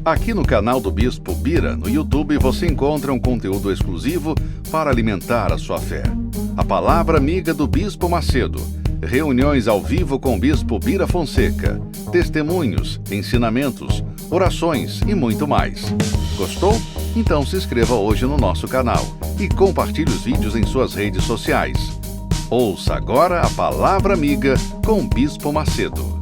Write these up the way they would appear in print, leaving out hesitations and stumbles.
Aqui no canal do Bispo Bira, no YouTube, você encontra um conteúdo exclusivo para alimentar a sua fé. A Palavra Amiga do Bispo Macedo. Reuniões ao vivo com o Bispo Bira Fonseca. Testemunhos, ensinamentos, orações e muito mais. Gostou? Então se inscreva hoje no nosso canal e compartilhe os vídeos em suas redes sociais. Ouça agora a Palavra Amiga com o Bispo Macedo.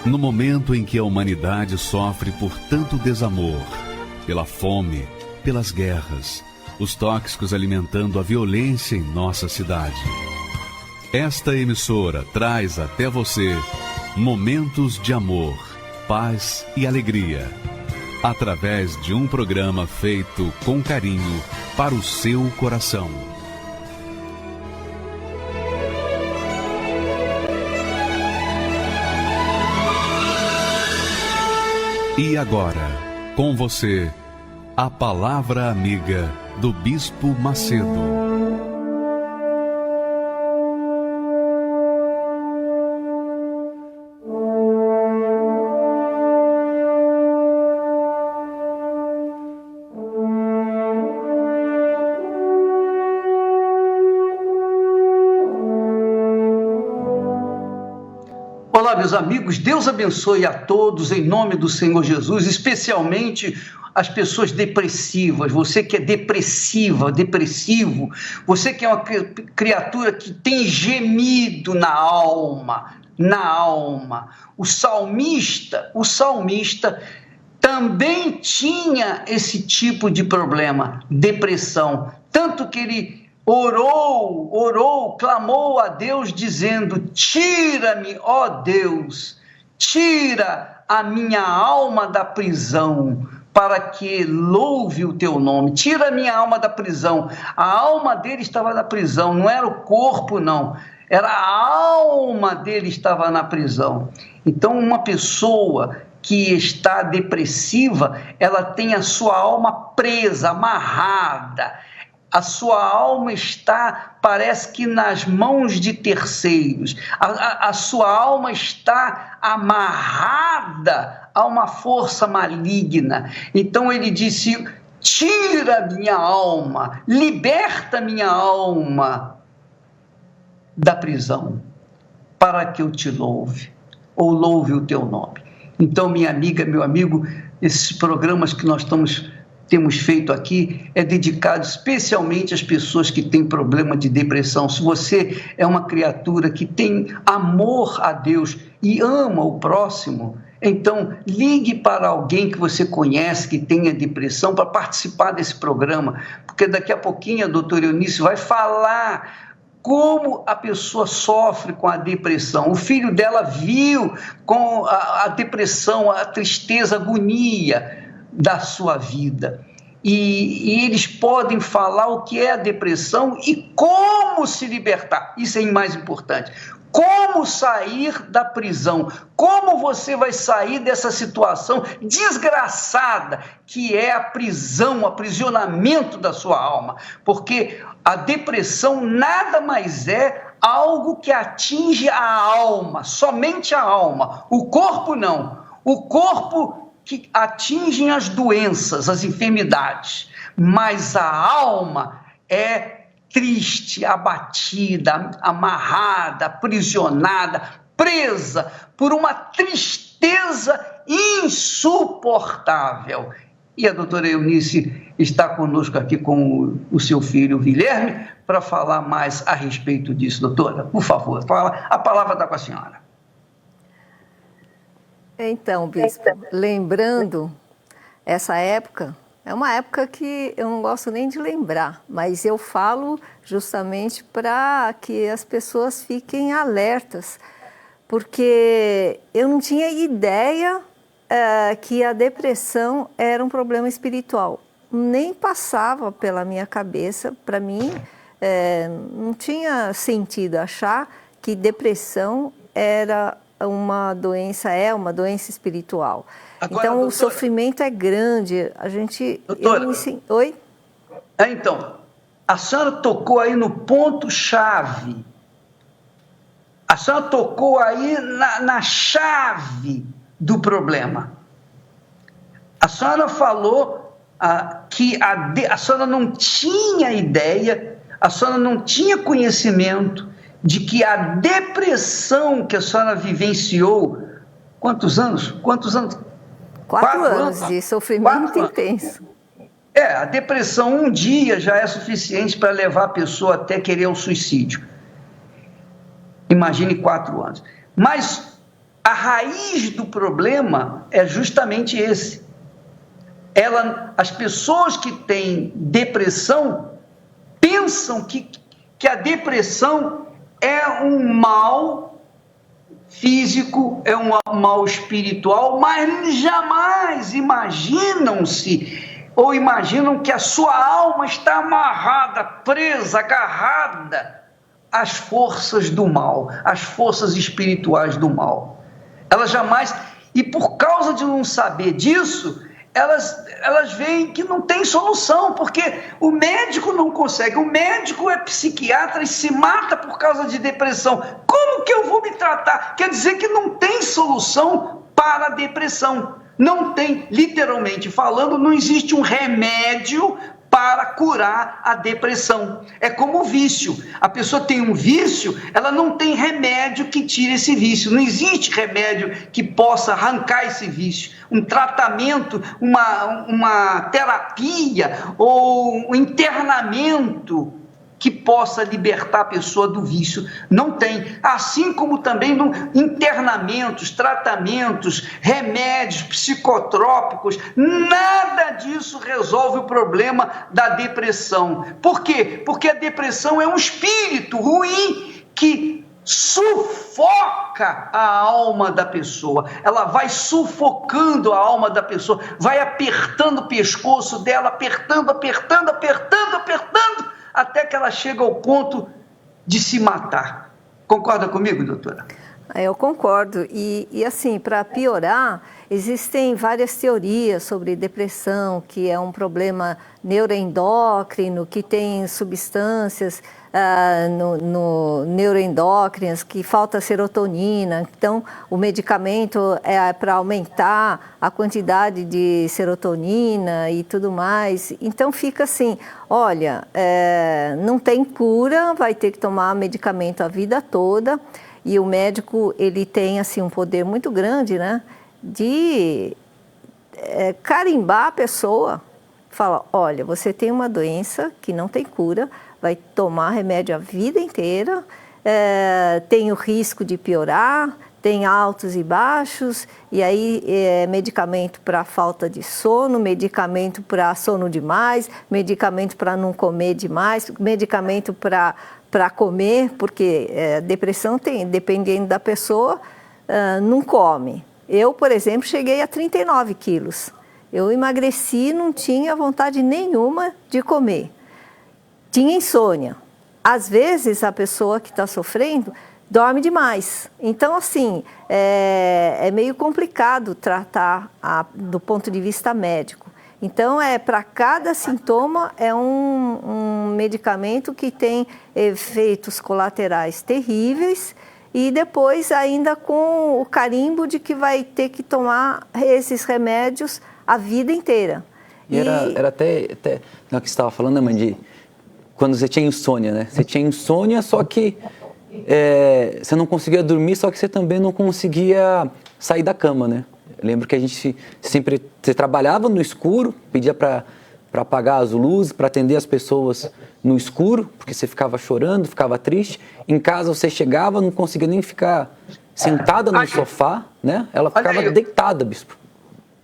No momento em que a humanidade sofre por tanto desamor, pela fome, pelas guerras, os tóxicos alimentando a violência em nossa cidade, esta emissora traz até você momentos de amor, paz e alegria, através de um programa feito com carinho para o seu coração. E agora, com você, a Palavra Amiga do Bispo Macedo. Olá, meus amigos, Deus abençoe a todos em nome do Senhor Jesus, especialmente as pessoas depressivas, você que é depressiva, depressivo, você que é uma criatura que tem gemido na alma. O salmista também tinha esse tipo de problema, depressão, tanto que ele orou, clamou a Deus dizendo: tira-me, ó Deus, tira a minha alma da prisão, para que louve o teu nome. Tira a minha alma da prisão. A alma dele estava na prisão, não era o corpo, não. Era a alma dele que estava na prisão. Então, uma pessoa que está depressiva, ela tem a sua alma presa, amarrada. A sua alma está, parece que nas mãos de terceiros. A sua alma está amarrada a uma força maligna. Então ele disse: tira minha alma, liberta minha alma da prisão, para que eu te louve, ou louve o teu nome. Então, minha amiga, meu amigo, esses programas que nós temos feito aqui é dedicado especialmente às pessoas que têm problema de depressão. Se você é uma criatura que tem amor a Deus e ama o próximo, então ligue para alguém que você conhece que tenha depressão para participar desse programa, porque daqui a pouquinho a doutora Eunice vai falar como a pessoa sofre com a depressão. O filho dela viu com a depressão, a tristeza, a agonia da sua vida, e eles podem falar o que é a depressão e como se libertar. Isso é mais importante. Como sair da prisão? Como você vai sair dessa situação desgraçada que é a prisão, o aprisionamento da sua alma? Porque a depressão nada mais é algo que atinge a alma, somente a alma. O corpo não. O corpo que atingem as doenças, as enfermidades, mas a alma é triste, abatida, amarrada, aprisionada, presa por uma tristeza insuportável. E a doutora Eunice está conosco aqui com o seu filho Guilherme para falar mais a respeito disso. Doutora, por favor, fala, a palavra está com a senhora. Então, bispo, lembrando essa época, é uma época que eu não gosto nem de lembrar, mas eu falo justamente para que as pessoas fiquem alertas, porque eu não tinha ideia que a depressão era um problema espiritual. Nem passava pela minha cabeça, para mim, não tinha sentido achar que depressão era uma doença espiritual. Agora, então, doutora, o sofrimento é grande. A gente... Doutora, Oi? Então, a senhora tocou aí no ponto-chave. A senhora tocou aí na chave do problema. A senhora falou que a senhora não tinha ideia, a senhora não tinha conhecimento de que a depressão que a senhora vivenciou, quantos anos? 4 anos de sofrimento intenso. A depressão um dia já é suficiente para levar a pessoa até querer o suicídio. Imagine 4 anos. Mas a raiz do problema é justamente esse. As pessoas que têm depressão pensam que a depressão é um mal físico, é um mal espiritual, mas jamais imaginam que a sua alma está amarrada, presa, agarrada às forças do mal, às forças espirituais do mal. Elas jamais, e por causa de não saber disso, elas veem que não tem solução, porque o médico não consegue, o médico é psiquiatra e se mata por causa de depressão. Como que eu vou me tratar? Quer dizer que não tem solução para a depressão. Não tem, literalmente falando, não existe um remédio para curar a depressão. É como o vício. A pessoa tem um vício, ela não tem remédio que tire esse vício. Não existe remédio que possa arrancar esse vício. Um tratamento, uma terapia ou um internamento que possa libertar a pessoa do vício. Não tem. Assim como também internamentos, tratamentos, remédios psicotrópicos, nada disso resolve o problema da depressão. Por quê? Porque a depressão é um espírito ruim que sufoca a alma da pessoa. Ela vai sufocando a alma da pessoa, vai apertando o pescoço dela, apertando, até que ela chega ao ponto de se matar. Concorda comigo, doutora? Eu concordo. E assim, para piorar, existem várias teorias sobre depressão, que é um problema neuroendócrino, que tem substâncias neuroendócrinas, que falta serotonina. Então, o medicamento é para aumentar a quantidade de serotonina e tudo mais. Então, fica assim, olha, não tem cura, vai ter que tomar medicamento a vida toda. E o médico, ele tem assim, um poder muito grande, né, de carimbar a pessoa. Fala, olha, você tem uma doença que não tem cura, vai tomar remédio a vida inteira, tem o risco de piorar, tem altos e baixos, e aí medicamento para falta de sono, medicamento para sono demais, medicamento para não comer demais, medicamento para comer, porque depressão tem, dependendo da pessoa, não come. Eu, por exemplo, cheguei a 39 quilos. Eu emagreci, não tinha vontade nenhuma de comer. Tinha insônia. Às vezes, a pessoa que está sofrendo dorme demais. Então, assim, é meio complicado tratar do ponto de vista médico. Então, para cada sintoma, é um medicamento que tem efeitos colaterais terríveis e depois ainda com o carimbo de que vai ter que tomar esses remédios a vida inteira. E era até no que você estava falando, né, Mandi? Quando você tinha insônia, né? Você tinha insônia, só que você não conseguia dormir, só que você também não conseguia sair da cama, né? Eu lembro que a gente sempre... Você trabalhava no escuro, pedia para apagar as luzes, para atender as pessoas no escuro, porque você ficava chorando, ficava triste. Em casa você chegava, não conseguia nem ficar sentada no sofá, né? Ela ficava deitada, bispo.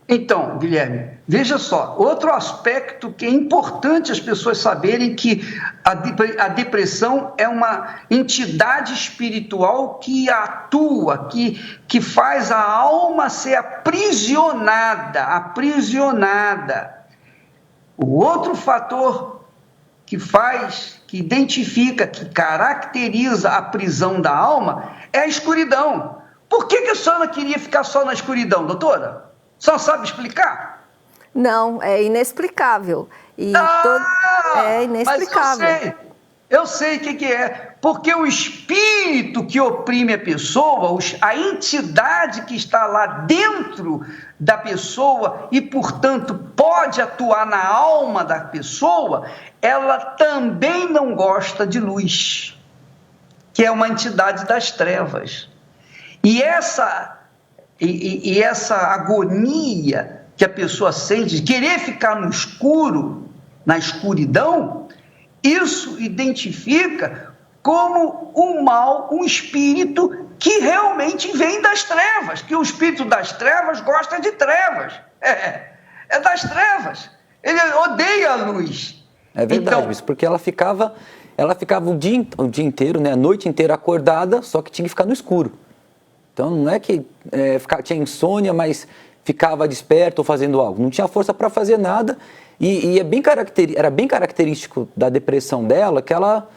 Então, Guilherme, veja só, outro aspecto que é importante as pessoas saberem que a depressão é uma entidade espiritual que atua, que faz a alma ser aprisionada. O outro fator que identifica, que caracteriza a prisão da alma é a escuridão. Por que a senhora queria ficar só na escuridão, doutora? Só sabe explicar? Não, é inexplicável. E é inexplicável. Mas eu sei o que é. Porque o espírito que oprime a pessoa, a entidade que está lá dentro da pessoa e, portanto, pode atuar na alma da pessoa, ela também não gosta de luz, que é uma entidade das trevas. E essa agonia que a pessoa sente de querer ficar no escuro, na escuridão, isso identifica como um mal, um espírito que realmente vem das trevas, que o espírito das trevas gosta de trevas, é das trevas, ele odeia a luz. É verdade, então, porque ela ficava o dia inteiro, né, a noite inteira acordada, só que tinha que ficar no escuro. Então não é que tinha insônia, mas ficava desperto ou fazendo algo, não tinha força para fazer nada, e era bem característico da depressão dela que ela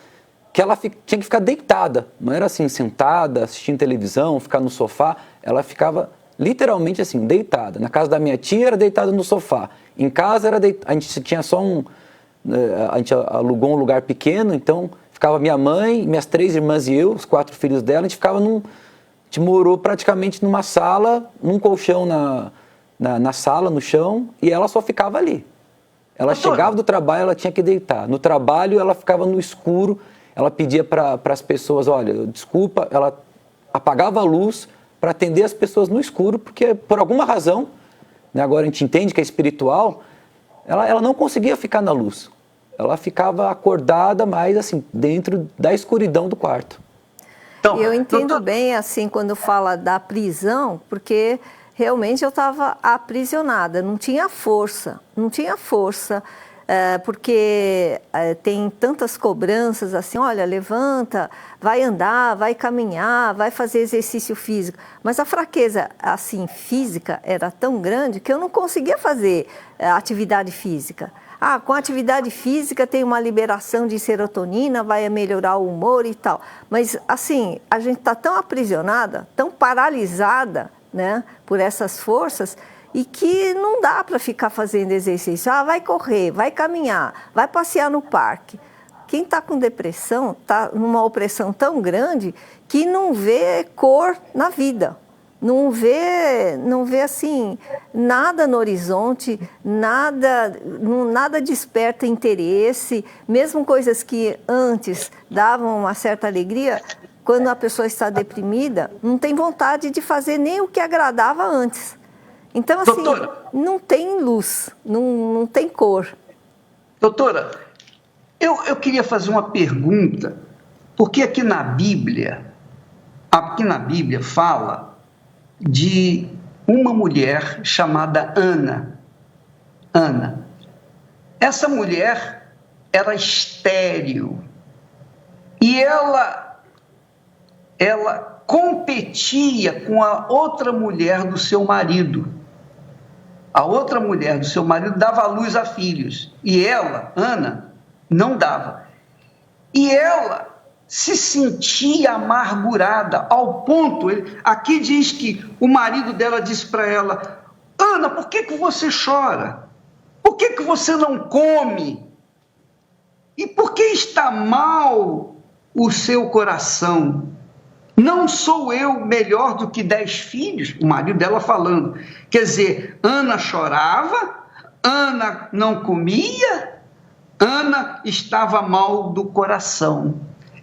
tinha que ficar deitada, não era assim, sentada, assistindo televisão, ficar no sofá, ela ficava literalmente assim, deitada. Na casa da minha tia era deitada no sofá, em casa a gente tinha só a gente alugou um lugar pequeno, então ficava minha mãe, minhas 3 irmãs e eu, os 4 filhos dela, a gente morou praticamente numa sala, num colchão na sala, no chão, e ela só ficava ali. Ela chegava do trabalho, ela tinha que deitar. No trabalho, ela ficava no escuro, ela pedia para as pessoas, olha, desculpa, ela apagava a luz para atender as pessoas no escuro, porque por alguma razão, né, agora a gente entende que é espiritual, ela não conseguia ficar na luz. Ela ficava acordada, mas assim, dentro da escuridão do quarto. Então, eu entendo bem, assim, quando fala da prisão, porque realmente eu estava aprisionada, não tinha força, porque tem tantas cobranças assim, olha, levanta, vai andar, vai caminhar, vai fazer exercício físico. Mas a fraqueza, assim, física era tão grande que eu não conseguia fazer atividade física. Com a atividade física tem uma liberação de serotonina, vai melhorar o humor e tal. Mas, assim, a gente está tão aprisionada, tão paralisada, né, por essas forças, e que não dá para ficar fazendo exercício. Vai correr, vai caminhar, vai passear no parque. Quem está com depressão está numa opressão tão grande que não vê cor na vida. Não vê assim, nada no horizonte, nada desperta interesse, mesmo coisas que antes davam uma certa alegria, quando a pessoa está deprimida, não tem vontade de fazer nem o que agradava antes. Então, assim, doutora, não tem luz, não tem cor. Doutora, eu queria fazer uma pergunta, porque aqui na Bíblia fala de uma mulher chamada Ana. Essa mulher era estéril e ela competia com a outra mulher do seu marido. A outra mulher do seu marido dava luz a filhos e ela, Ana, não dava. E ela se sentia amargurada ao ponto, aqui diz que o marido dela disse para ela, Ana, por que você chora? Por que você não come? E por que está mal o seu coração? Não sou eu melhor do que 10 filhos? O marido dela falando. Quer dizer, Ana chorava, Ana não comia, Ana estava mal do coração.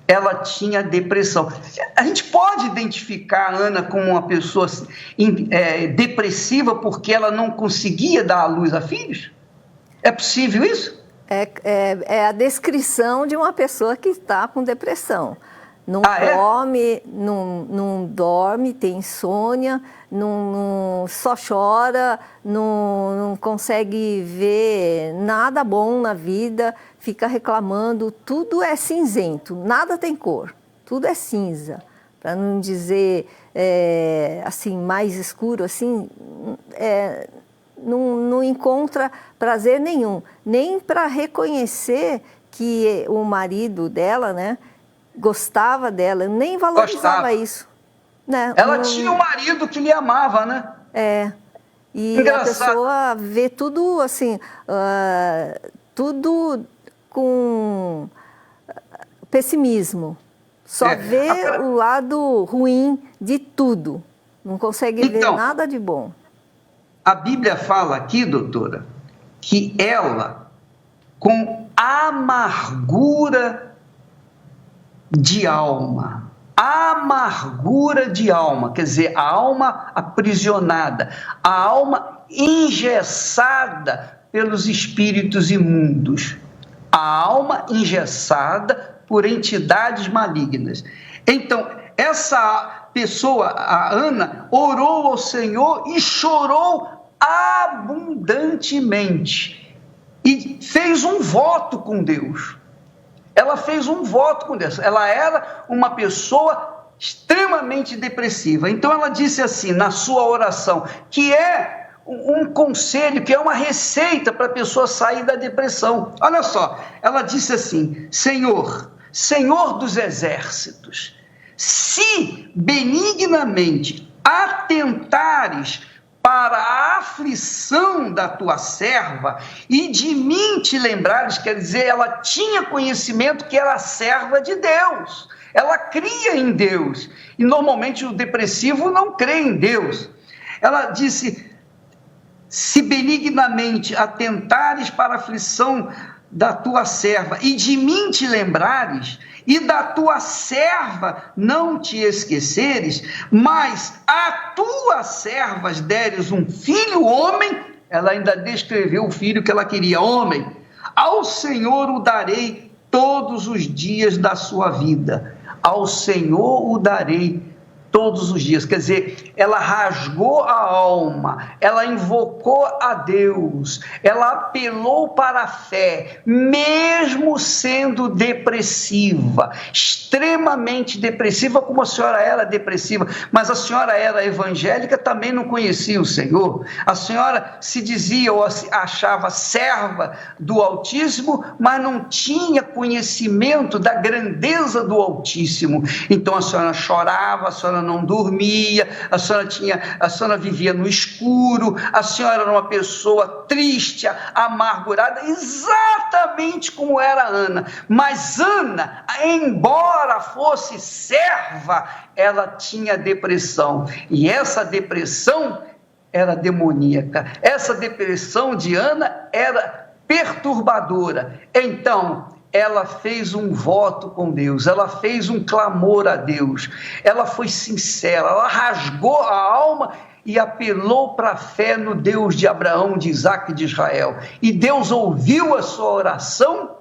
Ela tinha depressão. A gente pode identificar a Ana como uma pessoa depressiva porque ela não conseguia dar à luz a filhos? É possível isso? É a descrição de uma pessoa que está com depressão. Não come, não dorme, tem insônia, só chora, não consegue ver nada bom na vida, fica reclamando, tudo é cinzento, nada tem cor, tudo é cinza. Para não dizer assim, mais escuro, assim, não encontra prazer nenhum, nem para reconhecer que o marido dela, né, gostava dela, nem valorizava isso. Né? Ela tinha um marido que lhe amava, né? E Engraçado. a pessoa vê tudo assim, tudo com pessimismo. Só vê o lado ruim de tudo. Não consegue ver nada de bom. A Bíblia fala aqui, doutora, que ela, com amargura de alma, quer dizer, a alma aprisionada, a alma engessada pelos espíritos imundos, a alma engessada por entidades malignas. Então, essa pessoa, a Ana, orou ao Senhor e chorou abundantemente e fez um voto com Deus. Ela fez um voto com Deus. Ela era uma pessoa extremamente depressiva. Então ela disse assim, na sua oração, que é um conselho, que é uma receita para a pessoa sair da depressão. Olha só, ela disse assim: Senhor dos exércitos, se benignamente atentares para a aflição da tua serva e de mim te lembrares, quer dizer, ela tinha conhecimento que era serva de Deus, ela cria em Deus, e normalmente o depressivo não crê em Deus. Ela disse: se benignamente atentares para a aflição da tua serva e de mim te lembrares, e da tua serva não te esqueceres, mas a tuas servas deres um filho homem, ela ainda descreveu o filho que ela queria, homem, ao Senhor o darei todos os dias da sua vida, ao Senhor o darei todos os dias. Quer dizer, ela rasgou a alma, ela invocou a Deus, ela apelou para a fé, mesmo sendo depressiva, extremamente depressiva, como a senhora era depressiva, mas a senhora era evangélica, também não conhecia o Senhor. A senhora se dizia ou se achava serva do Altíssimo, mas não tinha conhecimento da grandeza do Altíssimo. Então a senhora chorava, a senhora não dormia, a senhora vivia no escuro, a senhora era uma pessoa triste, amargurada, exatamente como era Ana. Mas Ana, embora fosse serva, ela tinha depressão, e essa depressão era demoníaca, essa depressão de Ana era perturbadora. Então ela fez um voto com Deus, ela fez um clamor a Deus, ela foi sincera, ela rasgou a alma e apelou para a fé no Deus de Abraão, de Isaac e de Israel. E Deus ouviu a sua oração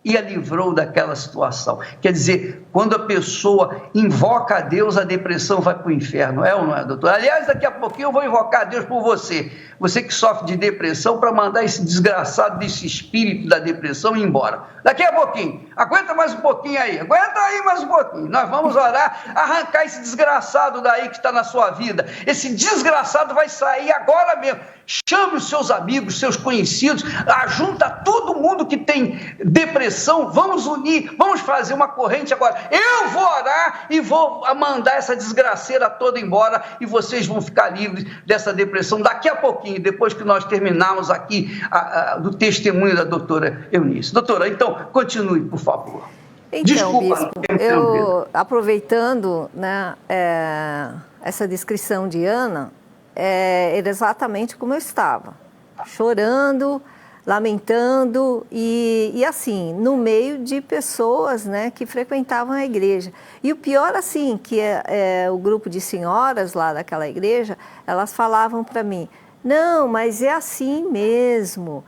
e a livrou daquela situação. Quer dizer, quando a pessoa invoca a Deus, a depressão vai para o inferno, é ou não é, doutor? Aliás, daqui a pouquinho eu vou invocar a Deus por você que sofre de depressão, para mandar esse desgraçado desse espírito da depressão ir embora. Daqui a pouquinho, aguenta mais um pouquinho aí, aguenta aí mais um pouquinho, nós vamos orar, arrancar esse desgraçado daí que está na sua vida. Esse desgraçado vai sair agora mesmo. Chame os seus amigos, seus conhecidos, ajunta todo mundo que tem depressão, vamos unir, vamos fazer uma corrente agora. Eu vou orar e vou mandar essa desgraceira toda embora, e vocês vão ficar livres dessa depressão daqui a pouquinho, depois que nós terminarmos aqui do testemunho da doutora Eunice. Doutora, então, continue, por favor. Então, desculpa, bispo, eu, aproveitando, né, essa descrição de Ana, era exatamente como eu estava, chorando, lamentando e assim, no meio de pessoas, né, que frequentavam a igreja. E o pior, assim, que o grupo de senhoras lá daquela igreja, elas falavam para mim: não, mas é assim mesmo,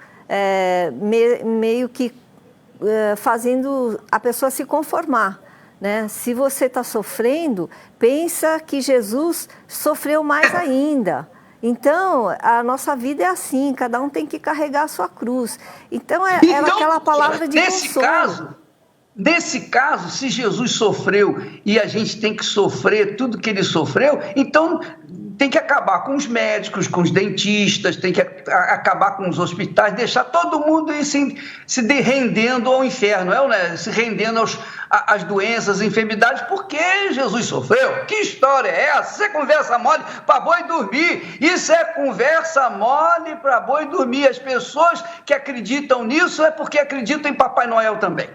meio que fazendo a pessoa se conformar, né? Se você está sofrendo, pensa que Jesus sofreu mais ainda. Então, a nossa vida é assim, cada um tem que carregar a sua cruz. Então, era aquela palavra de consolo. Nesse caso, se Jesus sofreu e a gente tem que sofrer tudo que ele sofreu, então tem que acabar com os médicos, com os dentistas, tem que acabar com os hospitais, deixar todo mundo ir se rendendo ao inferno, né? Se rendendo às doenças, às enfermidades, porque Jesus sofreu. Que história é essa? Isso é conversa mole para boi dormir. Isso é conversa mole para boi dormir. As pessoas que acreditam nisso é porque acreditam em Papai Noel também.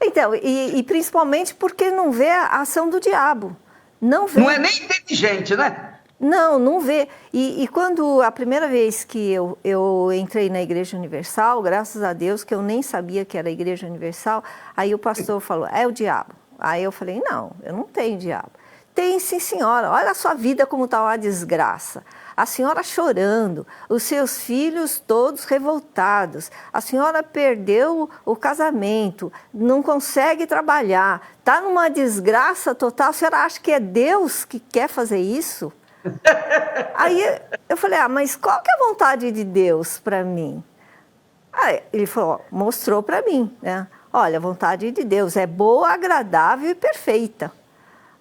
Então, e principalmente porque não vê a ação do diabo. Não vê. Não é nem inteligente, né? Não vê. E quando a primeira vez que eu entrei na Igreja Universal, graças a Deus, que eu nem sabia que era a Igreja Universal, aí o pastor falou, é o diabo. Aí eu falei, não, eu não tenho diabo. Tem sim, senhora, olha a sua vida como está uma desgraça. A senhora chorando, os seus filhos todos revoltados, a senhora perdeu o casamento, não consegue trabalhar, está numa desgraça total, a senhora acha que é Deus que quer fazer isso? Aí eu falei, mas qual que é a vontade de Deus para mim? Aí ele falou, mostrou para mim, né? Olha, a vontade de Deus é boa, agradável e perfeita.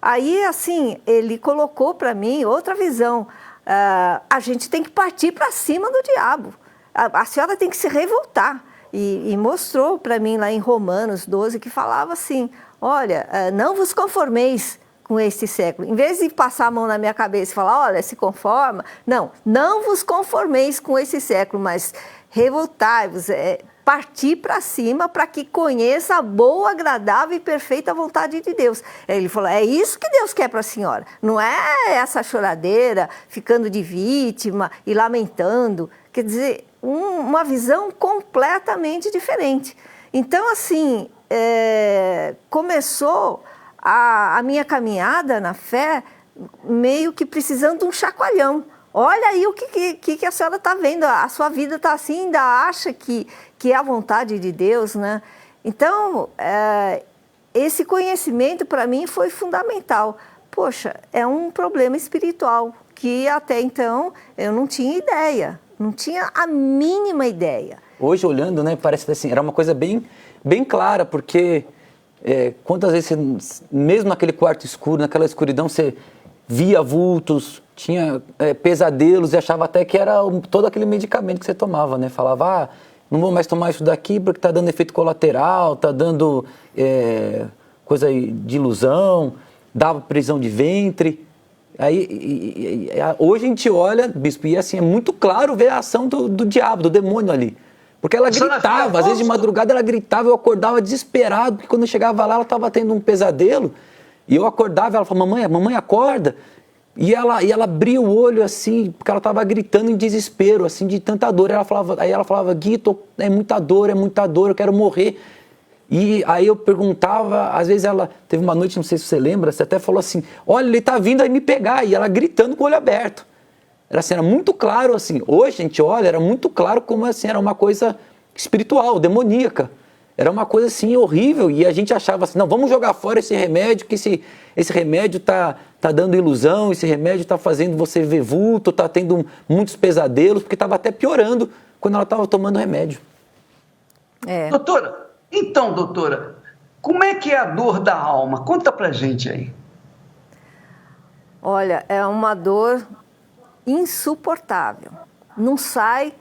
Aí, assim, ele colocou para mim outra visão. A gente tem que partir para cima do diabo. A senhora tem que se revoltar. E mostrou para mim lá em Romanos 12 que falava assim, olha, não vos conformeis com este século. Em vez de passar a mão na minha cabeça e falar, olha, se conforma. Não vos conformeis com esse século, mas revoltai-vos, partir para cima para que conheça a boa, agradável e perfeita vontade de Deus. Ele falou, é isso que Deus quer para a senhora. Não é essa choradeira, ficando de vítima e lamentando. Quer dizer, uma visão completamente diferente. Então, assim, começou a minha caminhada na fé meio que precisando de um chacoalhão. Olha aí o que a senhora está vendo, a sua vida está assim, ainda acha que é a vontade de Deus, né? Então, esse conhecimento para mim foi fundamental. Poxa, é um problema espiritual que até então eu não tinha ideia, não tinha a mínima ideia. Hoje, olhando, né, parece assim, era uma coisa bem, bem clara, porque quantas vezes, você, mesmo naquele quarto escuro, naquela escuridão, você via vultos, tinha pesadelos e achava até que era todo aquele medicamento que você tomava, né? Falava, não vou mais tomar isso daqui porque está dando efeito colateral, está dando coisa de ilusão, dava prisão de ventre. Aí, hoje a gente olha, bispo, e assim, é muito claro ver a ação do diabo, do demônio ali. Porque ela gritava, às vezes de madrugada ela gritava, eu acordava desesperado, porque quando eu chegava lá ela estava tendo um pesadelo, e eu acordava, ela falava, mamãe acorda. E ela abria o olho assim, porque ela estava gritando em desespero, assim, de tanta dor. Aí ela falava, Guito, é muita dor, eu quero morrer. E aí eu perguntava, às vezes ela, teve uma noite, não sei se você lembra, você até falou assim, olha, ele está vindo aí me pegar, e ela gritando com o olho aberto. Era muito claro, assim, hoje a gente olha, era muito claro como assim, era uma coisa espiritual, demoníaca. Era uma coisa assim horrível, e a gente achava assim, não, vamos jogar fora esse remédio, que esse remédio está dando ilusão, esse remédio está fazendo você ver vulto, está tendo muitos pesadelos, porque estava até piorando quando ela estava tomando remédio. Doutora, como é que é a dor da alma? Conta pra gente aí. Olha, é uma dor insuportável. Não sai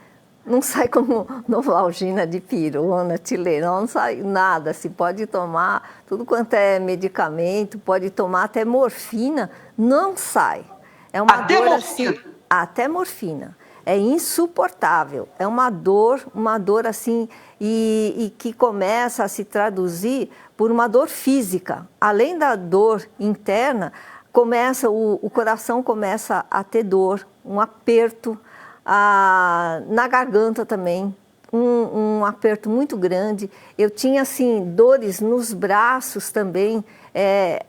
como Novalgina, dipirona, Tilenol, não sai nada. Se pode tomar tudo quanto é medicamento, pode tomar até morfina, não sai. É uma até dor morfina? Assim, até morfina. É insuportável. É uma dor assim, e que começa a se traduzir por uma dor física. Além da dor interna, o coração começa a ter dor, um aperto, na garganta também, um aperto muito grande. Eu tinha, assim, dores nos braços também,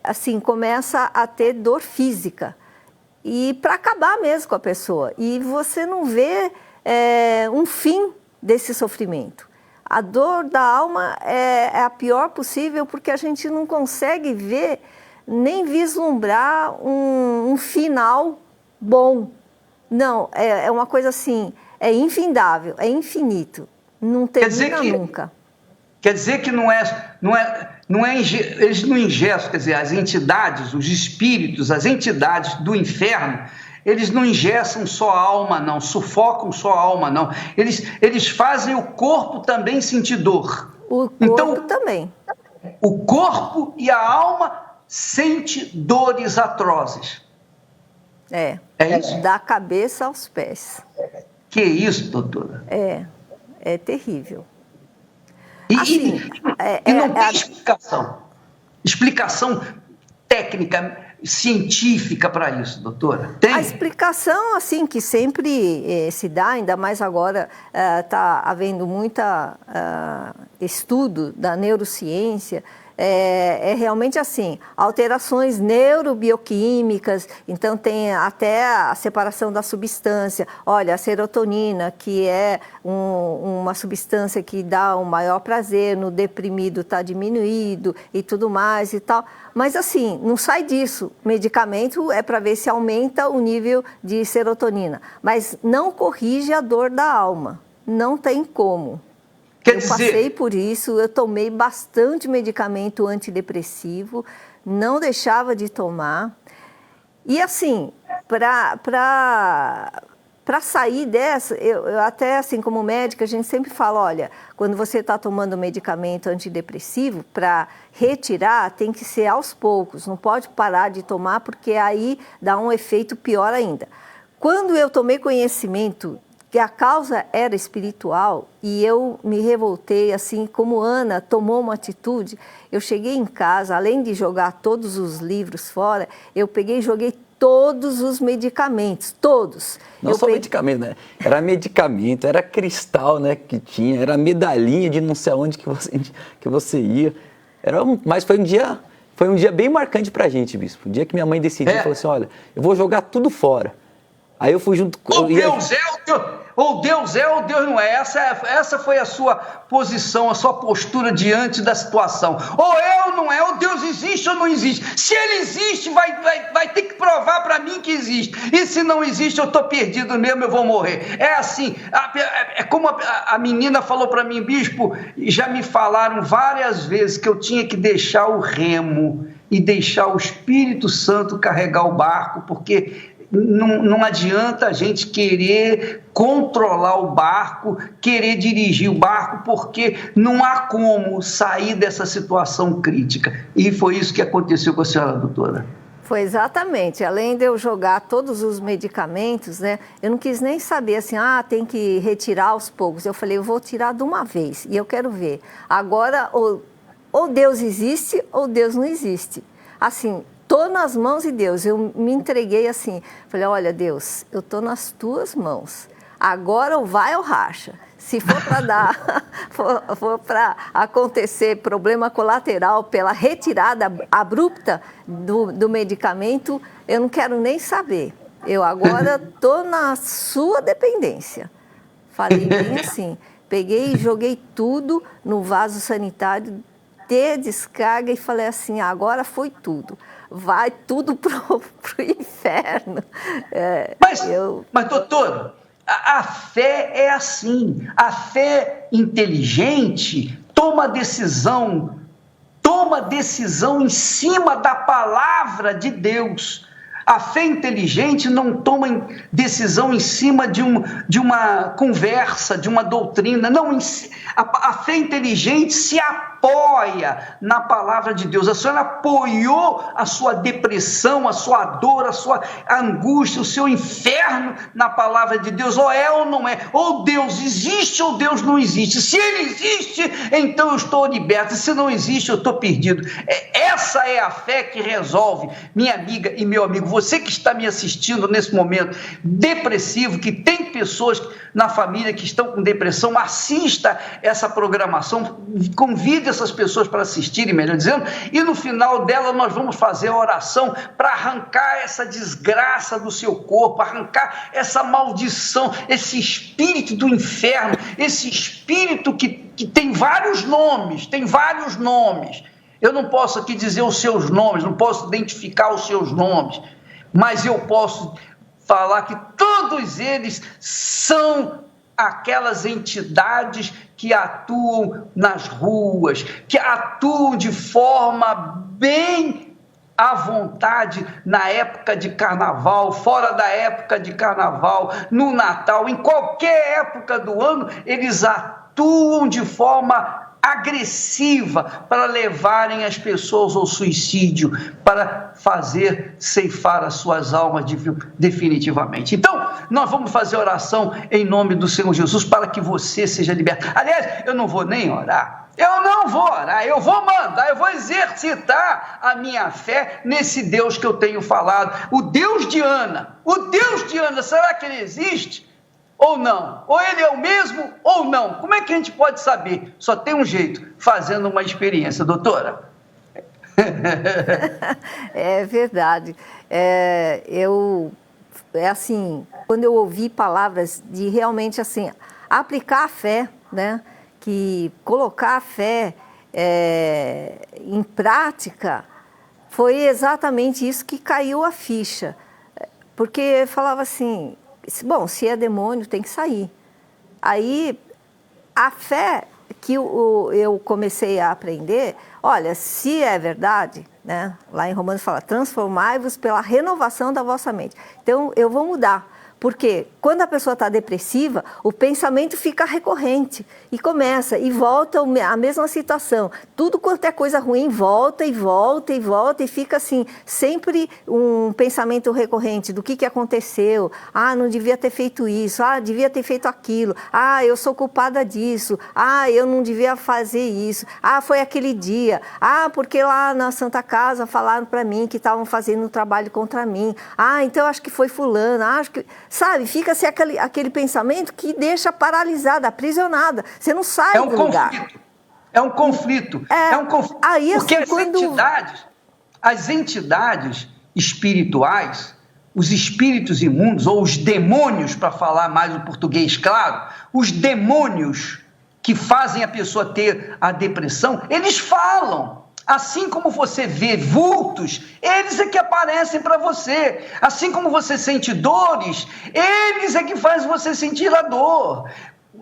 assim, começa a ter dor física. E para acabar mesmo com a pessoa. E você não vê um fim desse sofrimento. A dor da alma é a pior possível porque a gente não consegue ver nem vislumbrar um final bom. Não, é uma coisa assim, é infindável, é infinito, não termina nunca. Quer dizer que eles não ingestam, quer dizer, as entidades, os espíritos, as entidades do inferno, eles não engessam só a alma, não, sufocam só a alma, não. Eles fazem o corpo também sentir dor. O corpo também. O corpo e a alma sentem dores atrozes. É isso? Da cabeça aos pés. Que isso, doutora? É terrível. E não tem explicação. Explicação técnica, científica para isso, doutora? Tem? A explicação, assim, que sempre se dá, ainda mais agora está havendo muita estudo da neurociência, é realmente assim, alterações neurobioquímicas, então tem até a separação da substância. Olha, a serotonina, que é uma substância que dá um maior prazer, no deprimido está diminuído e tudo mais e tal. Mas assim, não sai disso. Medicamento é para ver se aumenta o nível de serotonina, mas não corrige a dor da alma. Não tem como. Eu passei por isso, eu tomei bastante medicamento antidepressivo, não deixava de tomar. E assim, para sair dessa, eu até assim como médica, a gente sempre fala, olha, quando você está tomando medicamento antidepressivo, para retirar tem que ser aos poucos, não pode parar de tomar porque aí dá um efeito pior ainda. Quando eu tomei conhecimento que a causa era espiritual e eu me revoltei, assim como Ana tomou uma atitude, eu cheguei em casa, além de jogar todos os livros fora, eu peguei e joguei todos os medicamentos, todos. Não só medicamento, né? Era medicamento, era cristal, né, que tinha, era medalhinha de não sei aonde que você ia. Mas foi um dia bem marcante pra gente, bispo. O dia que minha mãe decidiu, falou assim, olha, eu vou jogar tudo fora. Aí eu fui junto com... Ou Deus é ou Deus não é. Essa foi a sua posição, a sua postura diante da situação. Ou é ou não é, ou Deus existe ou não existe. Se ele existe, vai ter que provar para mim que existe. E se não existe, eu estou perdido mesmo, eu vou morrer. É assim, é como a menina falou para mim, bispo, e já me falaram várias vezes que eu tinha que deixar o remo e deixar o Espírito Santo carregar o barco, porque... Não adianta a gente querer controlar o barco, querer dirigir o barco, porque não há como sair dessa situação crítica. E foi isso que aconteceu com a senhora, doutora. Foi exatamente. Além de eu jogar todos os medicamentos, né, eu não quis nem saber assim, tem que retirar aos poucos. Eu falei, eu vou tirar de uma vez e eu quero ver. Agora, ou Deus existe ou Deus não existe. Assim, estou nas mãos de Deus, eu me entreguei assim, falei, olha Deus, eu estou nas tuas mãos, agora ou vai ou racha, se for para for para acontecer problema colateral pela retirada abrupta do medicamento, eu não quero nem saber, eu agora estou na sua dependência. Falei bem assim, peguei e joguei tudo no vaso sanitário, dei descarga e falei assim, agora foi tudo. Vai tudo pro inferno. Mas doutor, a fé é assim. A fé inteligente toma decisão em cima da palavra de Deus. A fé inteligente não toma decisão em cima de uma conversa, de uma doutrina. Não, a fé inteligente se apoia na palavra de Deus. A senhora apoiou a sua depressão, a sua dor, a sua angústia, o seu inferno na palavra de Deus. Ou é ou não é. Ou Deus existe ou Deus não existe. Se ele existe, então eu estou liberto. Se não existe, eu estou perdido. Essa é a fé que resolve, minha amiga e meu amigo. Você que está me assistindo nesse momento depressivo, que tem pessoas na família que estão com depressão, assista essa programação, convide essas pessoas para assistirem, melhor dizendo, e no final dela nós vamos fazer a oração para arrancar essa desgraça do seu corpo, arrancar essa maldição, esse espírito do inferno, esse espírito que tem vários nomes, Eu não posso aqui dizer os seus nomes, não posso identificar os seus nomes, mas eu posso falar que todos eles são aquelas entidades que atuam nas ruas, que atuam de forma bem à vontade na época de carnaval, fora da época de carnaval, no Natal, em qualquer época do ano, eles atuam de forma agressiva para levarem as pessoas ao suicídio, para fazer ceifar as suas almas definitivamente. Então, nós vamos fazer oração em nome do Senhor Jesus para que você seja liberto. Aliás, eu não vou nem orar. Eu não vou orar, eu vou mandar, eu vou exercitar a minha fé nesse Deus que eu tenho falado. O Deus de Ana, será que ele existe? Ou não? Ou ele é o mesmo ou não? Como é que a gente pode saber? Só tem um jeito, fazendo uma experiência, doutora. É verdade. Assim, quando eu ouvi palavras de realmente assim, aplicar a fé, né? Que colocar a fé em prática, foi exatamente isso que caiu a ficha. Porque falava assim, bom, se é demônio tem que sair. Aí a fé que eu comecei a aprender, olha, se é verdade, né? Lá em Romanos fala, transformai-vos pela renovação da vossa mente. Então eu vou mudar. Porque quando a pessoa está depressiva, o pensamento fica recorrente e começa e volta a mesma situação. Tudo quanto é coisa ruim volta e volta e volta e fica assim, sempre um pensamento recorrente do que aconteceu. Ah, não devia ter feito isso. Ah, devia ter feito aquilo. Ah, eu sou culpada disso. Ah, eu não devia fazer isso. Ah, foi aquele dia. Ah, porque lá na Santa Casa falaram para mim que estavam fazendo um trabalho contra mim. Ah, então acho que foi fulano. Ah, acho que... Sabe, fica-se aquele pensamento que deixa paralisada, aprisionada. Você não sai do lugar. É um conflito. Aí, porque assim, as entidades espirituais, os espíritos imundos, ou os demônios, para falar mais o português claro, os demônios que fazem a pessoa ter a depressão, eles falam. Assim como você vê vultos, eles é que aparecem para você. Assim como você sente dores, eles é que fazem você sentir a dor.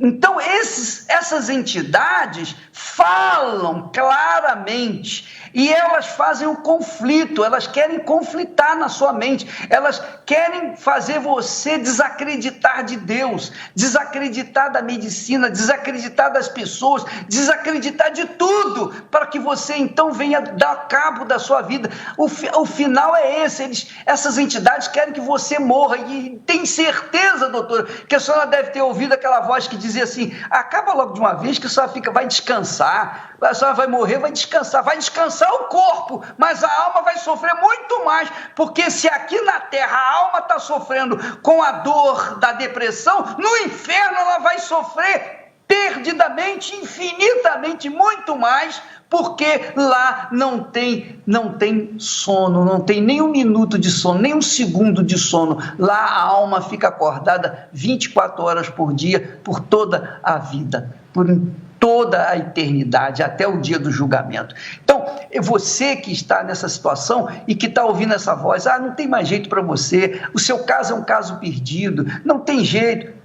Então, essas entidades falam claramente e elas fazem o conflito, elas querem conflitar na sua mente, elas querem fazer você desacreditar de Deus, desacreditar da medicina, desacreditar das pessoas, desacreditar de tudo, para que você então venha dar cabo da sua vida. O final é esse, essas entidades querem que você morra, e tem certeza, doutora, que a senhora deve ter ouvido aquela voz que dizia assim, acaba logo de uma vez que a senhora vai descansar, a senhora vai morrer, vai descansar o corpo, mas a alma vai sofrer muito mais, porque se aqui na terra a alma está sofrendo com a dor da depressão, no inferno ela vai sofrer perdidamente, infinitamente, muito mais, porque lá não tem sono, não tem nem um minuto de sono, nem um segundo de sono. Lá a alma fica acordada 24 horas por dia, por toda a vida, por toda a eternidade, até o dia do julgamento. Então, é você que está nessa situação e que está ouvindo essa voz, não tem mais jeito para você, o seu caso é um caso perdido, não tem jeito.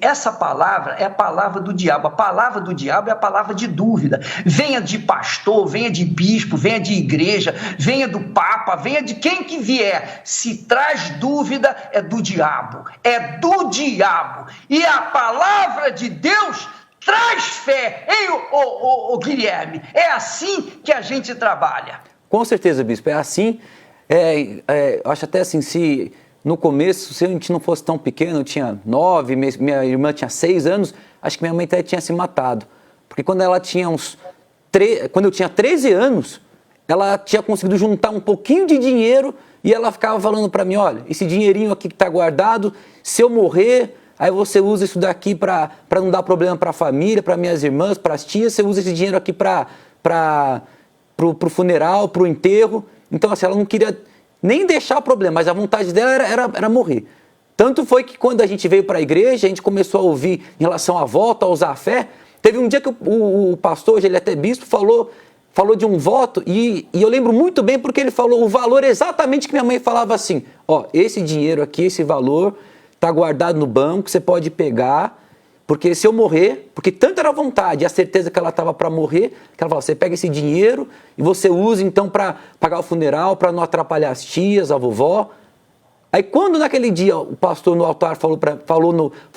Essa palavra é a palavra do diabo. A palavra do diabo é a palavra de dúvida. Venha de pastor, venha de bispo, venha de igreja, venha do papa, venha de quem que vier. Se traz dúvida, é do diabo. É do diabo. E a palavra de Deus traz fé, hein, Guilherme? É assim que a gente trabalha. Com certeza, bispo, é assim. Eu acho até assim, se no começo, se a gente não fosse tão pequeno, eu tinha 9, minha irmã tinha 6 anos, acho que minha mãe até tinha se matado. Porque quando ela tinha quando eu tinha 13 anos, ela tinha conseguido juntar um pouquinho de dinheiro e ela ficava falando para mim, olha, esse dinheirinho aqui que está guardado, se eu morrer, aí você usa isso daqui para não dar problema para a família, para minhas irmãs, para as tias, você usa esse dinheiro aqui para o funeral, para o enterro. Então, assim, ela não queria nem deixar o problema, mas a vontade dela era morrer. Tanto foi que quando a gente veio para a igreja, a gente começou a ouvir em relação à volta, a usar a fé. Teve um dia que o pastor, hoje ele é até bispo, falou de um voto, e eu lembro muito bem porque ele falou o valor exatamente que minha mãe falava assim, esse dinheiro aqui, esse valor, está guardado no banco, você pode pegar, Porque se eu morrer, porque tanto era a vontade e a certeza que ela estava para morrer, que ela falou, você pega esse dinheiro e você usa então para pagar o funeral, para não atrapalhar as tias, a vovó. Aí quando naquele dia o pastor no altar falou,